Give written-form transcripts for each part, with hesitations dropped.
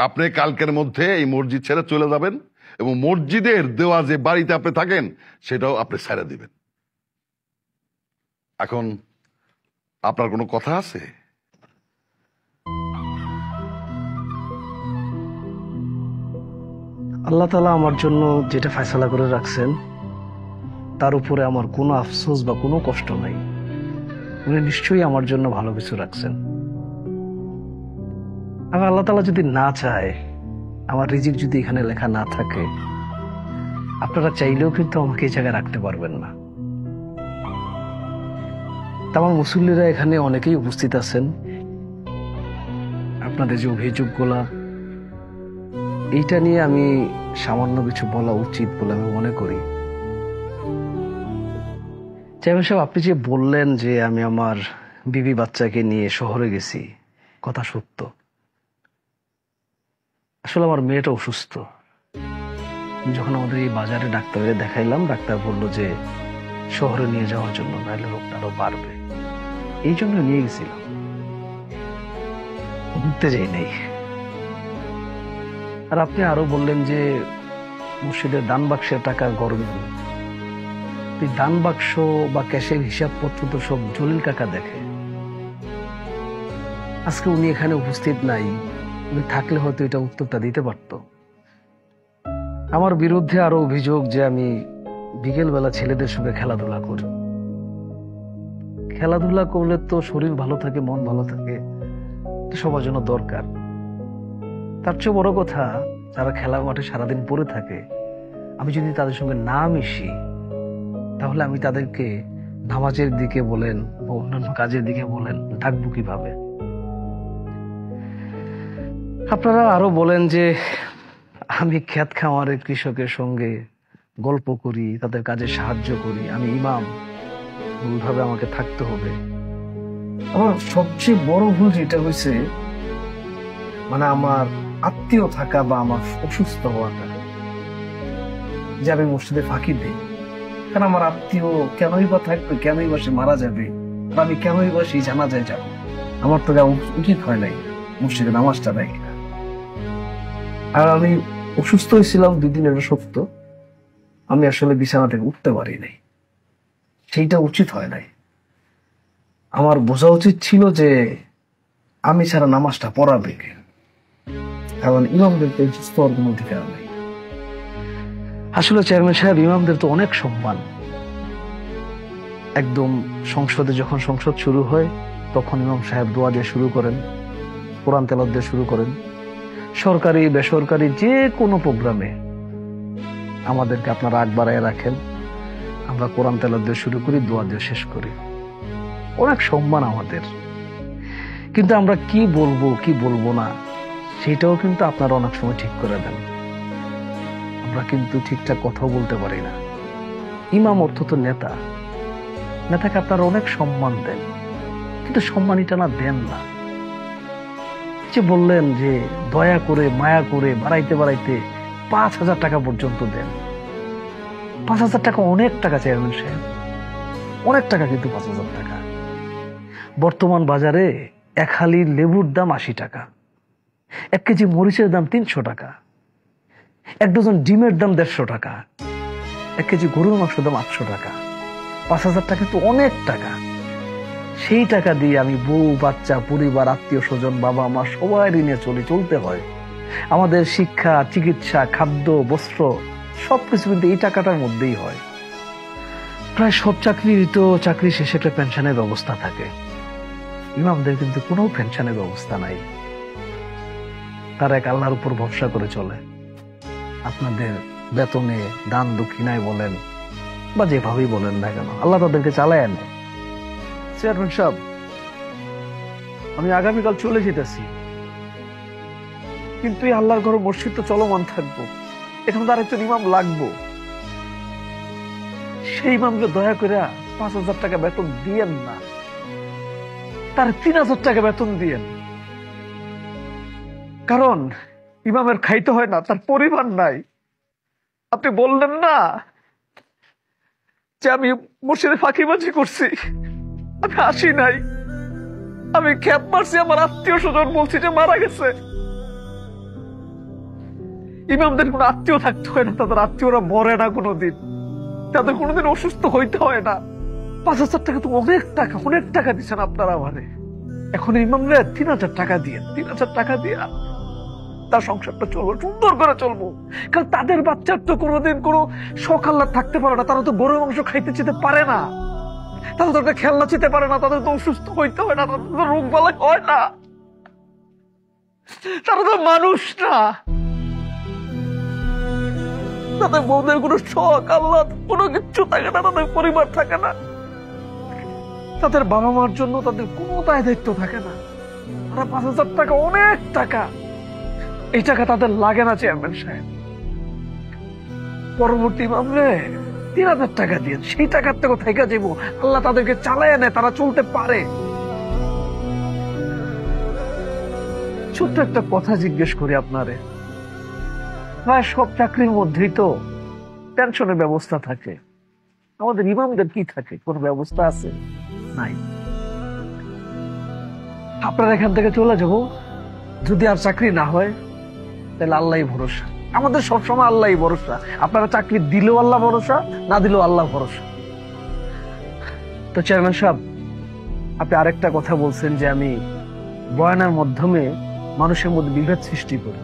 আপনি কালকের মধ্যে এই মসজিদ ছেড়ে চলে যাবেন এবং মসজিদের দেওয়া যে বাড়িতে আপনি থাকেন সেটাও আপনি ছেড়ে দিবেন। এখন আপনার কোনো কথা আছে? আল্লাহ তাআলা আমার জন্য যেটা ফয়সালা করে রাখছেন তার উপরে আমার কোনো আফসোস বা কোনো কষ্ট নাই। উনি নিশ্চয়ই আমার জন্য ভালো কিছু রাখছেন। আর আল্লাহ তাআলা যদি না চায়, আমার রিজিক যদি এখানে লেখা না থাকে, আপনারা চাইলেও কিন্তু আমাকে এই জায়গায় রাখতে পারবেন না। আমার মুসল্লিরা এখানে অনেকেই উপস্থিত আছেন। আপনাদের যে অভিযোগগুলা, এইটা নিয়ে আমি সামান্য কিছু বলা উচিত বলে আমি মনে করি। চেয়ারম্যান সাহেব, আপনি যে বললেন যে আমি আমার বিবি বাচ্চাকে নিয়ে শহরে গেছি, কথা সত্য। আসলে আমার মেয়েটা অসুস্থ। যখন আমাদের এই বাজারে ডাক্তারের দেখাইলাম, ডাক্তার বলল যে শহরে নিয়ে যাওয়ার জন্য, নাহলে রোগটা আরো বাড়বে। এই জন্য নিয়ে গেছিলাম, ঘুরতে যাই নাই। আর আপনি আরো বললেন যে মসজিদের দান বাক্সের টাকা গরম। দান বাক্স বা ক্যাশের হিসাবপত্র তো সব জলিল কাকা দেখে। আজকে উনি এখানে উপস্থিত নাই, উনি থাকলে হয়তো এটা উত্তরটা দিতে পারত। আমার বিরুদ্ধে আরো অভিযোগ যে আমি বিকেল বেলা ছেলেদের সঙ্গে খেলাধুলা করি। খেলাধুলা করলে তো শরীর ভালো থাকে, মন ভালো থাকে, সবার জন্য দরকার। তার চেয়ে বড় কথা, যারা খেলার মাঠে সারাদিন পড়ে থাকে, আমি যদি তাদের সঙ্গে না মিশি, তাহলে আমি তাদেরকে নামাজের দিকে বলেন বা অন্যান্য কাজের দিকে বলেন ডাকবো কিভাবে? আপনারা আরো বলেন যে আমি ক্ষেত খামারের কৃষকের সঙ্গে গল্প করি, তাদের কাজে সাহায্য করি, আমি ইমাম, ওইভাবে আমাকে থাকতে হবে। আমার সবচেয়ে বড় ভুল যেটা হয়েছে, মানে আমার আত্মীয় থাকা বা আমার অসুস্থ হওয়াটা, যে আমি মসজিদে ফাঁকি দিই। কারণ আমার আত্মীয় কেনই বা থাকবে, কেনই বা সে মারা যাবে, আর আমি কেনই বা সেই জানাজায় যাব? আমার তো যাওয়া উচিত হয় নাই মসজিদে নামাজটা দেয়। আর আমি অসুস্থ হয়েছিলাম 2 দিন, এটা সত্য। আমি আসলে বিছানা থেকে উঠতে পারি নাই, সেইটা উচিত হয় নাই। আমার বোঝা উচিত ছিল যে আমি ছাড়া নামাজটা পড়াবে, কারণ ইমামদের তো স্তর কোনো অধিকার নেই। আসলে চেয়ারম্যান সাহেব, ইমামদের তো অনেক সম্মান। একদম সংসদে যখন সংসদ শুরু হয়, তখন ইমাম সাহেব দোয়া দিয়ে শুরু করেন, কোরআন তেলাওয়াত দিয়ে শুরু করেন। সরকারি বেসরকারি যে কোনো প্রোগ্রামে আমাদেরকে আপনারা আগ বাড়ায় রাখেন, আমরা কোরআন তেলাওয়াত দিয়ে শুরু করি, দোয়া দিয়ে শেষ করি। অনেক সম্মান আমাদের। কিন্তু আমরা কি বলবো কি বলবো না, সেটাও কিন্তু আপনারা অনেক সময় ঠিক করে দেন। আমরা কিন্তু ঠিকঠাক কথাও বলতে পারি না। ইমাম অর্থ তো নেতা, নেতাকে আপনারা অনেক সম্মান দেন, কিন্তু সম্মানিটা না দেন না। যে বললেন যে দয়া করে মায়া করে বাড়াইতে বাড়াইতে 5,000 টাকা পর্যন্ত দেন। 5,000 টাকা অনেক টাকা চেয়ারম্যান সাহেব, অনেক টাকা। কিন্তু 5,000 টাকা বর্তমান বাজারে এক হালি লেবুর দাম 80 টাকা, 1 কেজি মরিচের দাম 300 টাকা, 1 ডজন ডিমের দাম 150 টাকা, 1 কেজি গরুর মাংসের দাম 800 টাকা। 5,000 টাকা তো অনেক টাকা। সেই টাকা দিয়ে আমি বউ বাচ্চা, পরিবার, আত্মীয় স্বজন, বাবা মা সবাই নিয়ে চলতে হয়। আমাদের শিক্ষা, চিকিৎসা, খাদ্য, বস্ত্র সবকিছু কিন্তু এই টাকাটার মধ্যেই হয়। প্রায় সব চাকরি শেষে একটা পেনশনের ব্যবস্থা থাকে। ইমামদের কিন্তু কোনো পেনশনের ব্যবস্থা নাই। তারা এক আল্লাহর উপর ভরসা করে চলে। আপনাদের বেতনে, দান দক্ষিণায় বলেন বা যেভাবেই বলেন না কেন, আল্লাহ তাদেরকে চালায় আনে। চেয়ারম্যান সাহেব, আমি আগামীকাল চলে যেতেছি, কিন্তু এই আল্লাহর ঘর মসজিদ তো চলমান থাকবো। এখানে তো আরেকজন ইমাম লাগবো। সেই ইমামকে দয়া করে 5,000 টাকা বেতন দিয়েন না, তার 3,000 টাকা বেতন দিয়েন। কারণ ইমামের খাইতে হয় না, তার পরিবার নাই। আপনি বললেন না যে আমি মসজিদে ফাঁকিবাজি করছি, আমি আসি নাই, আমি খেপ মারছি, আমার আত্মীয় স্বজন বলছি যে মারা গেছে। ইমামদের কোনো আত্মীয় থাকতে হয় না, তাদের আত্মীয়রা মরে না কোনোদিন, তাদের কোনোদিন অসুস্থ হইতে হয় না। 5,000 টাকা তো অনেক টাকা দিচ্ছেন আপনারা আমারে। এখন ইমামরা 3,000 টাকা দিয়ে 3,000 টাকা দিয়ে তার সংসারটা চলবো, সুন্দর করে চলবো। কারণ তাদের বাচ্চার তো কোনোদিন কোনো শখ আহ্লাদ থাকতে পারে না, তারা তো গরুর মাংস খাইতে চেতে পারে না, তারা তো একটা খেলনা চেতে পারে না, তাদের তো অসুস্থ হইতে হয় না, তাদের তো রোগ বালাই হয় না, তারা তো মানুষ না। তাদের বউদের কোনো শখ আহ্লাদ কোনো কিচ্ছু থাকে না, তাদের পরিবার থাকে না, তাদের বাবা মার জন্য তাদের কোনো দায় দায়িত্ব থাকে না। তারা 5,000 টাকা অনেক টাকা, এই টাকা তাদের লাগে না চেয়ারম্যান সাহেব। পরবর্তী মামলে 3,000 টাকা দিয়ে সেই টাকার থেকে থেকে যাবো, আল্লাহ তাদেরকে চালায় নেয়, তারা চলতে পারে। ছোট্ট একটা কথা জিজ্ঞেস করি আপনারে, প্রায় সব চাকরির মধ্যেই তো পেনশনের ব্যবস্থা থাকে, আমাদের ইমামদের কি থাকে? কোন ব্যবস্থা আছে? নাই। আপনারা এখান থেকে চলে যাব, যদি আর চাকরি না হয় তাহলে আল্লাহই ভরসা, আমাদের সবসময় আল্লাহই ভরসা। আপনারা চাকরি দিলেও আল্লাহ ভরসা, না দিলেও আল্লাহ ভরসা। তো চেয়ারম্যান সাহেব, আপনি আরেকটা কথা বলছেন যে আমি বয়ানের মাধ্যমে মানুষের মধ্যে বিভেদ সৃষ্টি করি।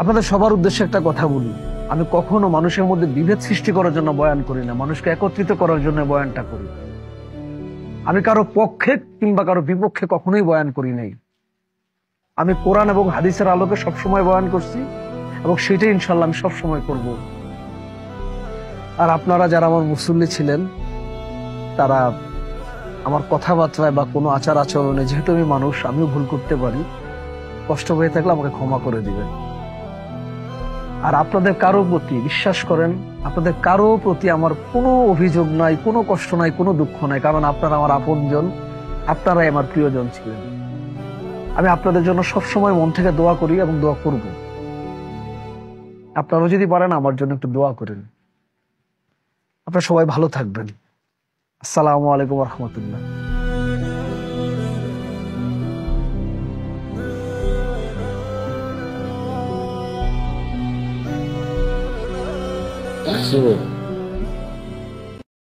আপনাদের সবার উদ্দেশ্যে একটা কথা বলি, আমি কখনো মানুষের মধ্যে বিভেদ সৃষ্টি করার জন্য বয়ান করি না, মানুষকে একত্রিত করার জন্য বয়ানটা করি। আমি কারো পক্ষে কিংবা কারো বিপক্ষে কখনোই বয়ান করি নাই। আমি কোরআন এবং হাদিসের আলোকে সবসময় বয়ান করছি এবং সেটাই ইনশাল্লাহ আমি সবসময় করব। আর আপনারা যারা আমার মুসল্লি ছিলেন, তারা আমার কথাবার্তায় বা কোনো আচার আচরণে, যেহেতু আমি মানুষ, আমিও ভুল করতে পারি, কষ্ট হয়ে থাকলে আমাকে ক্ষমা করে দিবেন। আর আপনাদের কারো প্রতি বিশ্বাস করেন, আপনাদের কারো প্রতি আমার কোনো অভিযোগ নাই, কোনো কষ্ট নাই, কোনো দুঃখ নাই, কারণ আপনারা আমার আপনজন, আপনারাই আমার প্রিয়জন ছিলেন। আমি আপনাদের জন্য সবসময় মন থেকে দোয়া করি এবং দোয়া করব। আপনারাও যদি পারেন আমার জন্য একটু দোয়া করেন। আপনারা সবাই ভালো থাকবেন। আসসালামু আলাইকুম ওয়া রাহমাতুল্লাহ। Absolutely.